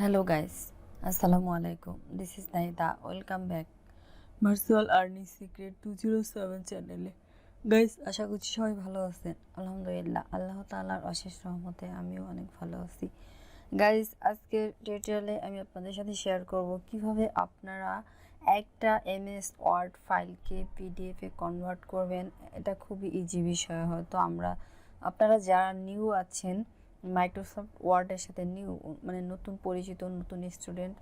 Hello guys, Assalamu alaikum. This is Naida. Welcome back. Virtual Earning Secret 207 চ্যানেলে। Guys আশা করছি সবাই ভালো আছেন। আলহামদুলিল্লাহ আল্লাহ তাআলার অশেষ রহমতে আমিও অনেক ভালো আছি। গাইস আজকের টিউটোরিয়ালে আমি আপনাদের সাথে শেয়ার করব কিভাবে আপনারা একটা এমএস ওয়ার্ড ফাইলকে পিডিএফ এ কনভার্ট করবেন। এটা খুবই ইজি বিষয়। হয়তো আপনারা যারা নিউ আছেন মাইক্রোসফট ওয়ার্ডের সাথে মানে নতুন পরিচিত নতুন স্টুডেন্ট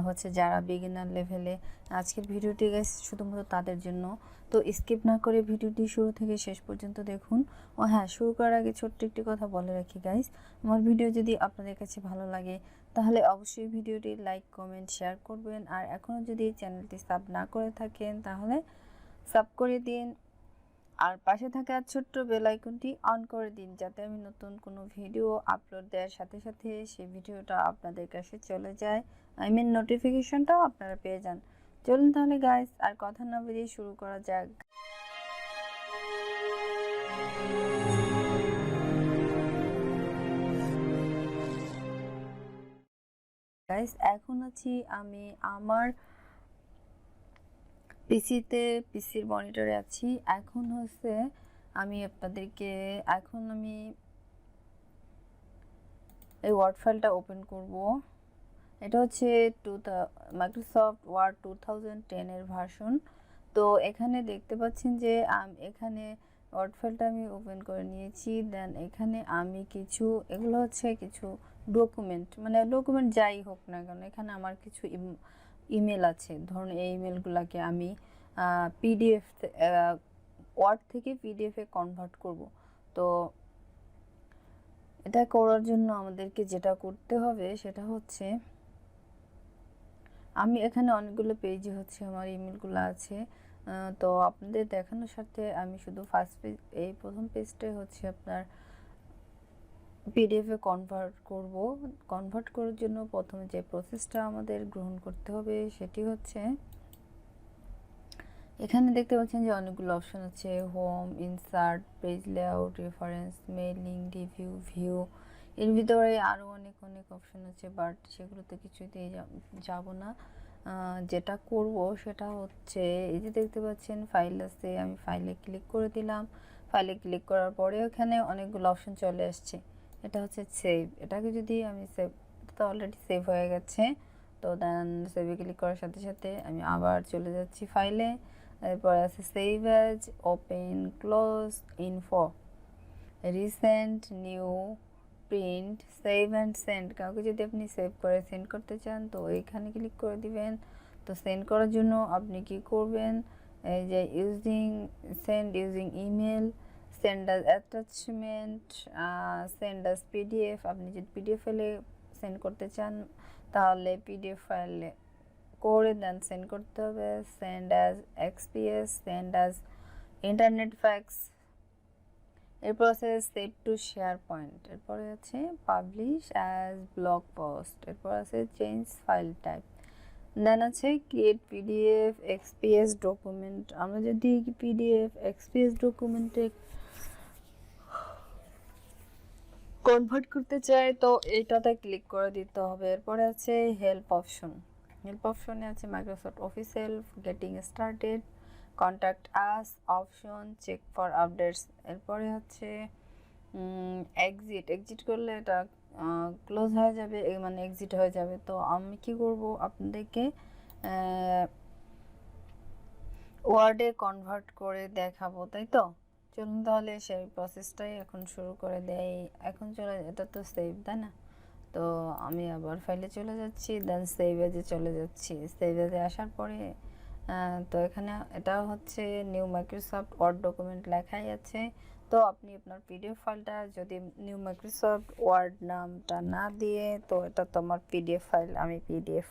হচ্ছে যারা বিগিনার লেভেলে, আজকের ভিডিওটি গাইস শুধুমাত্র তাদের জন্য। তো স্কিপ না করে ভিডিওটি শুরু থেকে শেষ পর্যন্ত দেখুন। ও হ্যাঁ, শুরু করার আগে ছোট্ট একটি কথা বলে রাখি গাইস, আমার ভিডিও যদি আপনাদের কাছে ভালো লাগে তাহলে অবশ্যই ভিডিওটি লাইক কমেন্ট শেয়ার করবেন। আর এখনও যদি চ্যানেলটি সাব না করে থাকেন তাহলে সাব করে দিন, আর পাশে থাকা ছোট্ট বেল আইকনটি অন করে দিন যাতে আমি নতুন কোনো ভিডিও আপলোড দেওয়ার সাথে সাথে সেই ভিডিওটা আপনাদের কাছে চলে যায়, নোটিফিকেশনটাও আপনারা পেয়ে যান। চলুন তাহলে গাইস আর কথা না বেরিয়ে শুরু করা যাক। গাইস এখন আছি আমি আমার পিসির মনিটরে আছি। এখন হচ্ছে আমি আপনাদেরকে আমি এই ওয়ার্ড ফাইলটা ওপেন করব। এটা হচ্ছে মাইক্রোসফট ওয়ার্ড 2010 এর ভার্সন। তো এখানে দেখতে পাচ্ছেন যে এখানে ওয়ার্ড ফাইলটা আমি ওপেন করে নিয়েছি। দেন এখানে আমি এগুলো হচ্ছে কিছু ডকুমেন্ট, মানে ডকুমেন্ট যাই হোক না কেন, এখানে আমার কিছু ইমেল আছে। ধরুন এই ইমেলগুলোকে আমি পিডিএফ ওয়ার্ড থেকে পিডিএফ এ কনভার্ট করব। তো এটা করার জন্য আমাদেরকে যেটা করতে হবে সেটা হচ্ছে, আমি এখানে অনেকগুলো পেজে হচ্ছে আমার ইমেলগুলো আছে। তো আপনাদের দেখানোর সাথে আমি শুধু ফার্স্ট পেজ, এই প্রথম পেজটাই হচ্ছে আপনার পিডিএফ এ কনভার্ট করার জন্য প্রথমে যে প্রসেসটা আমাদের গ্রহণ করতে হবে সেটি হচ্ছে, এখানে দেখতে পাচ্ছেন যে অনেকগুলো অপশন আছে, home, insert, page layout, reference, mailing, review, view. এর ভিতরে আরও অনেক অপশন আছে, বাট সেগুলোতে কিছুতেই যাব না। যেটা করব সেটা হচ্ছে, এই যে দেখতে পাচ্ছেন ফাইল আছে, আমি ফাইলে ক্লিক করে দিলাম। ফাইলে ক্লিক করার পরে ওখানে অনেকগুলো অপশন চলে আসছে। এটা হচ্ছে সেভ। এটাকে যদি আমি সেভ, তো অলরেডি সেভ হয়ে গেছে। তো দেন সেভে ক্লিক করার সাথে সাথে আমি আবার চলে যাচ্ছি ফাইলে। এরপর আছে save as, open, close, info, recent, new, print, save and send. কাউকে যদি আপনি সেভ করে সেন্ড করতে চান তো এইখানে ক্লিক করে দিবেন। তো সেন্ড করার জন্য আপনি কি করবেন, এই যে send using email, send as attachment, send as PDF. আপনি যদি পিডিএফ ফাইলে সেন্ড করতে চান তাহলে পিডিএফ ফাইলে করে দেন সেন্ড করতে হবে। Send as XPS, send as internet fax. এরপর আছে সেভ টু শেয়ার পয়েন্ট। এরপরে আছে পাবলিশ অ্যাজ ব্লগ পোস্ট। এরপর আছে চেঞ্জ ফাইল টাইপ। দেন আছে ক্রিয়েট পিডিএফ এক্সপিএস ডকুমেন্ট। আমরা যদি পিডিএফ এক্সপিএস ডকুমেন্টে কনভার্ট করতে চাই তো এইটাতে ক্লিক করে দিতে হবে। এরপরে আছে হেল্প অপশন। হেল্প অপশনে আছে Microsoft Office help, getting started, contact us option, check for updates. এরপরে হচ্ছে এক্সিট করলে এটা ক্লোজ হয়ে যাবে, মানে এক্সিট হয়ে যাবে। তো আমি কি করব, আপনাদেরকে ওয়ার্ডে কনভার্ট করে দেখাবো, তাই তো। চলুন তাহলে সেই প্রসেসটাই এখন শুরু করে দেই। এখন এটা তো সেভ, তাই না? তো আমি আবার ফাইলে চলে যাচ্ছি, দেন সেভ এজে চলে যাচ্ছি। সেভ এজে আসার পরে তো এখানে এটা হচ্ছে নিউ মাইক্রোসফট ওয়ার্ড ডকুমেন্ট লেখাই আছে। তো আপনি আপনার পিডিএফ ফাইলটা যদি নিউ মাইক্রোসফট ওয়ার্ড নামটা না দিয়ে, তো এটা তো আমার পিডিএফ ফাইল, আমি পিডিএফ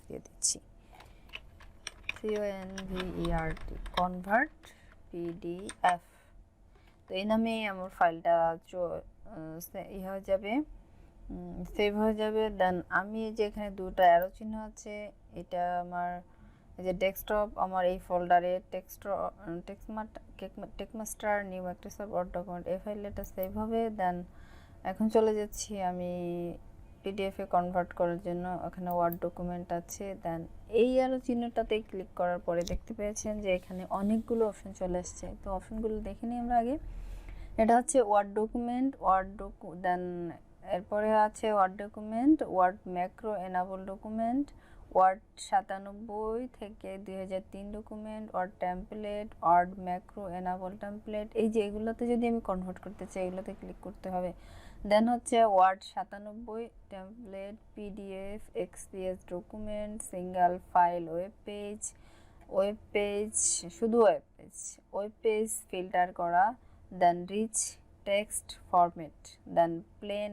দিয়ে দিচ্ছি। CONVERT, convert PDF. তো এই নামে আমার ফাইলটা হয়ে যাবে, সেভ হয়ে যাবে। দেন আমি যে এখানে দুটো অ্যারো চিহ্ন আছে, এটা আমার এই যে ডেস্কটপ, আমার এই ফোল্ডারে টেক্সমাস্টার নিউ মাইক্রোসফট ওয়ার্ড ডকুমেন্ট, এই ফাইলটা সেভ হবে। দেন এখন চলে যাচ্ছি আমি পিডিএফে কনভার্ট করার জন্য এখানে ওয়ার্ড ডকুমেন্ট আছে। দেন এই আলো চিহ্নটাতে ক্লিক করার পরে দেখতে পেয়েছেন যে এখানে অনেকগুলো অপশন চলে আসছে। তো অপশনগুলো দেখে নিই আমরা আগে। এটা হচ্ছে ওয়ার্ড ডকুমেন্ট, দেন এরপরে আছে Word document, Word macro enable document, Word 97 থেকে 2003 document, Word template, Word macro enable template. এই যে এগুলোতে যদি আমি কনভার্ট করতে চাই এগুলোতে ক্লিক করতে হবে। দেন হচ্ছে Word 97 template, PDF, XPS document, single file, web page, শুধু ওয়েব পেজ ফিল্টার করা, then rich text format, then plain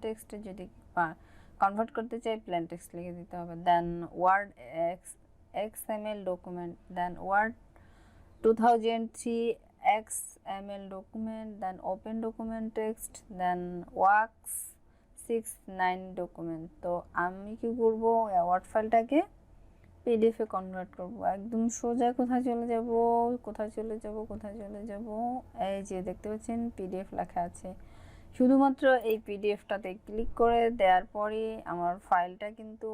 টেক্সটে যদি কনভার্ট করতে চাই প্লেন টেক্সট লিখে দিতে হবে। Then Word XML document, then Word 2003 XML document, then open document text, then Works 69 document. তো আমি কি করব, ওয়ার্ড ফাইলটাকে পিডিএফে কনভার্ট করব। একদম সোজা কোথায় চলে যাব, এই যে দেখতে পাচ্ছেন পিডিএফ লেখা আছে। শুধুমাত্র এই পিডিএফটাতে ক্লিক করে দেওয়ার পরে আমার ফাইলটা কিন্তু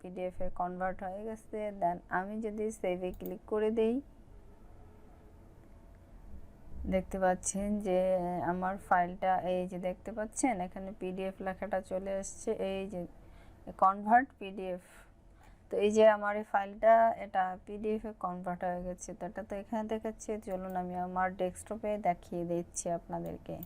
পিডিএফে কনভার্ট হয়ে গেছে। দেন আমি যদি সেভে ক্লিক করে দেই, দেখতে পাচ্ছেন যে আমার ফাইলটা, এই যে দেখতে পাচ্ছেন এখানে পিডিএফ লেখাটা চলে আসছে, এই যে কনভার্ট পিডিএফ। তো এই যে আমার এই ফাইলটা এটা পিডিএফে কনভার্ট হয়ে গেছে। তো এটা তো এখানে দেখাচ্ছে, চলুন আমি আমার ডেস্কটপে দেখিয়ে দিচ্ছি আপনাদেরকে।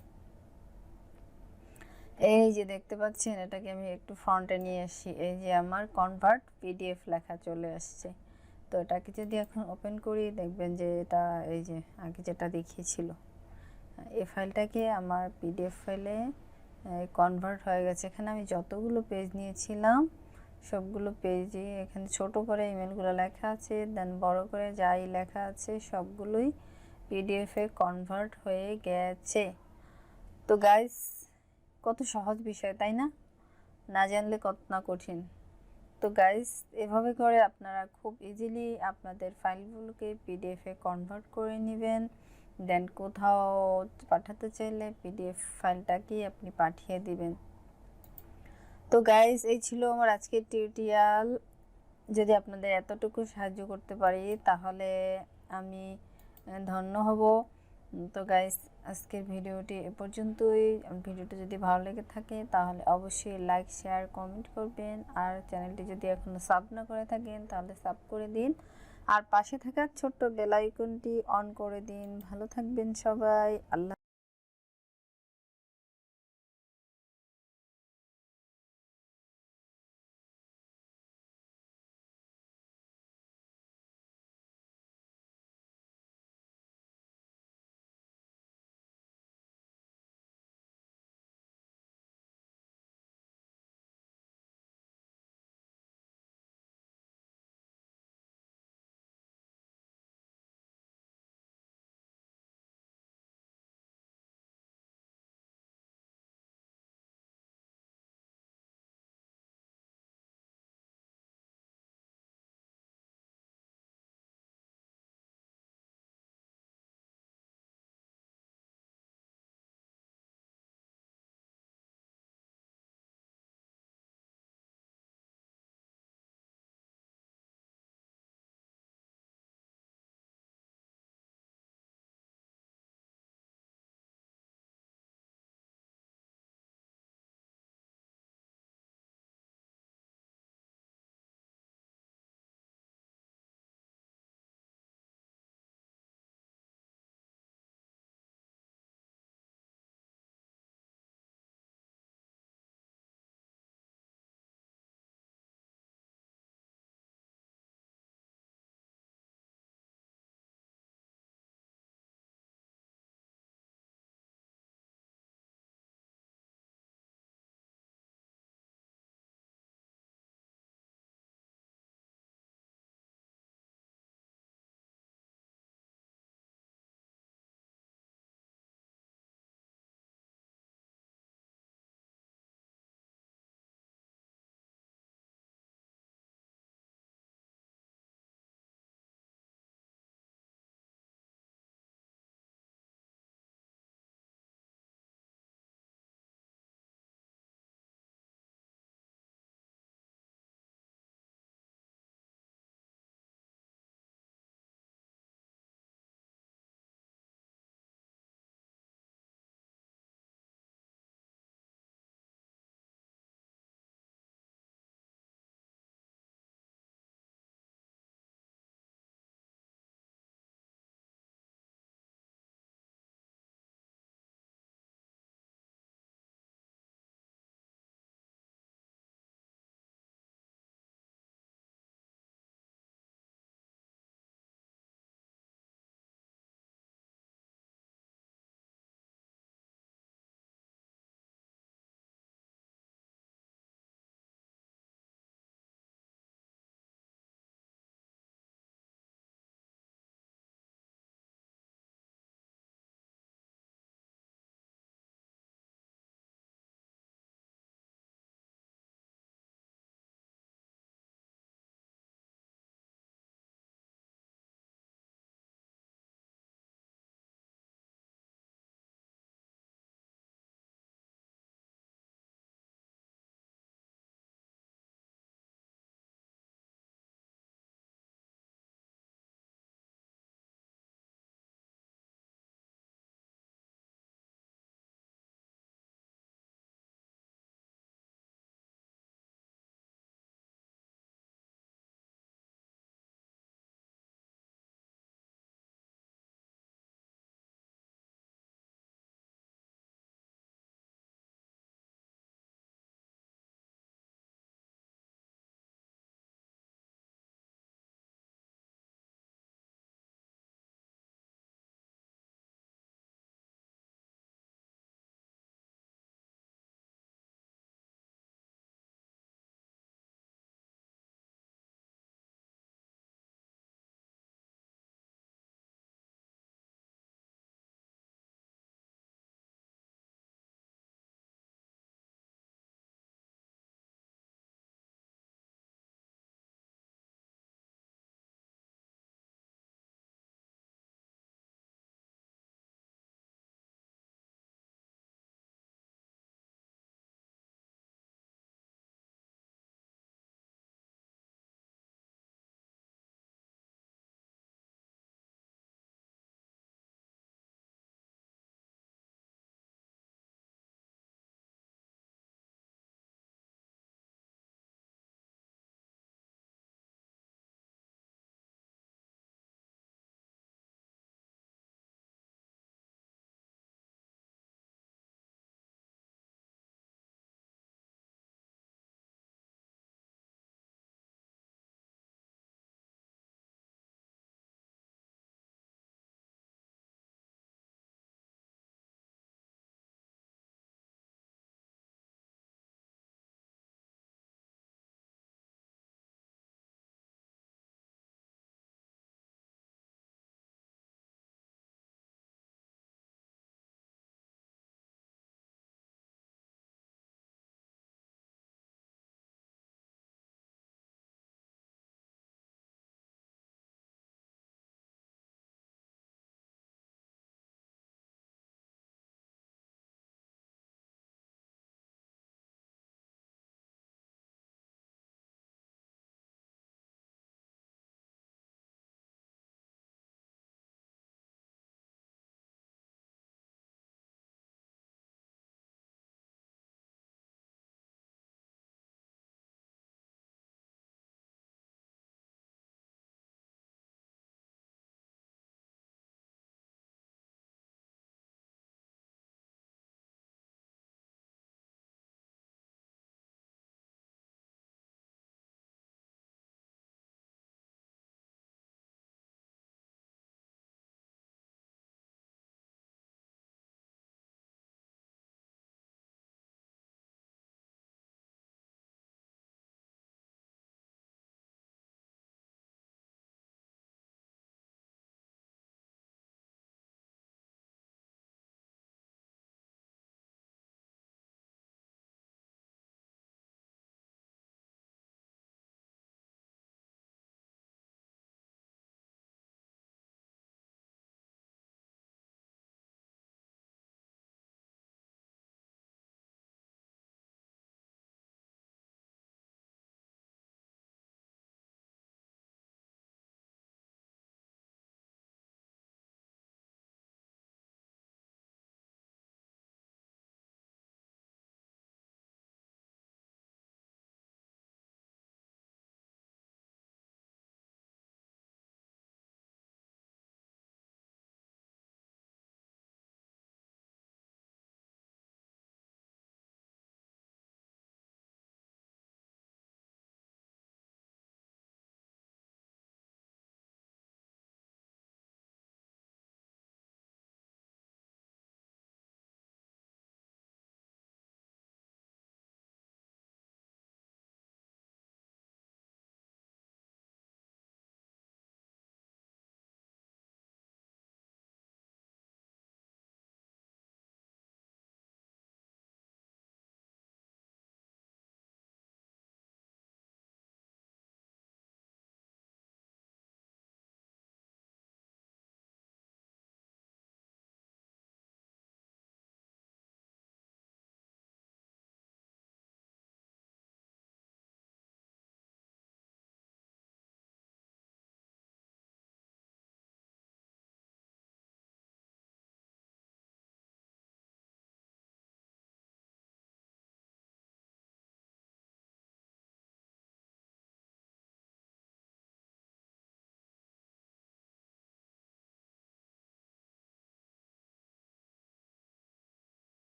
এই যে দেখতে পাচ্ছেন এটাকে আমি একটু ফ্রন্টে নিয়ে আসি, এই যে আমার কনভার্ট পিডিএফ লেখা চলে আসছে। তো এটাকে যদি এখন ওপেন করি দেখবেন যে এটা এই যে আগে যেটা দেখিয়েছিল এই ফাইলটাকে আমার পিডিএফ ফাইলে কনভার্ট হয়ে গেছে। এখানে আমি যতগুলো পেজ নিয়েছিলাম সবগুলো পেজে এখানে ছোট করে ইমেলগুলো লেখা আছে, দেন বড় করে যাই লেখা আছে সবগুলোই পিডিএফে কনভার্ট হয়ে গেছে। তো গাইস, কত সহজ বিষয় তাই না? না জানলে কত না কঠিন। তো গাইস, এভাবে করে আপনারা খুব ইজিলি আপনাদের ফাইলগুলোকে পিডিএফে কনভার্ট করে নেবেন। দেন কোথাও পাঠাতে চাইলে পিডিএফ ফাইলটাকেই আপনি পাঠিয়ে দিবেন। তো গাইস, এই ছিল আমার আজকের টিউটোরিয়াল। যদি আপনাদের এতটুকু সাহায্য করতে পারি তাহলে আমি ধন্য হব। তো গাইস, আজকের ভিডিওটি এ পর্যন্তই। ভিডিওটি যদি ভালো লেগে থাকে তাহলে অবশ্যই লাইক, শেয়ার, কমেন্ট করবেন। আর চ্যানেলটি যদি এখনও সাব না করে থাকেন তাহলে সাব করে দিন, আর পাশে থাকা ছোট্ট বেল আইকনটি অন করে দিন। ভালো থাকবেন সবাই। আল্লাহ।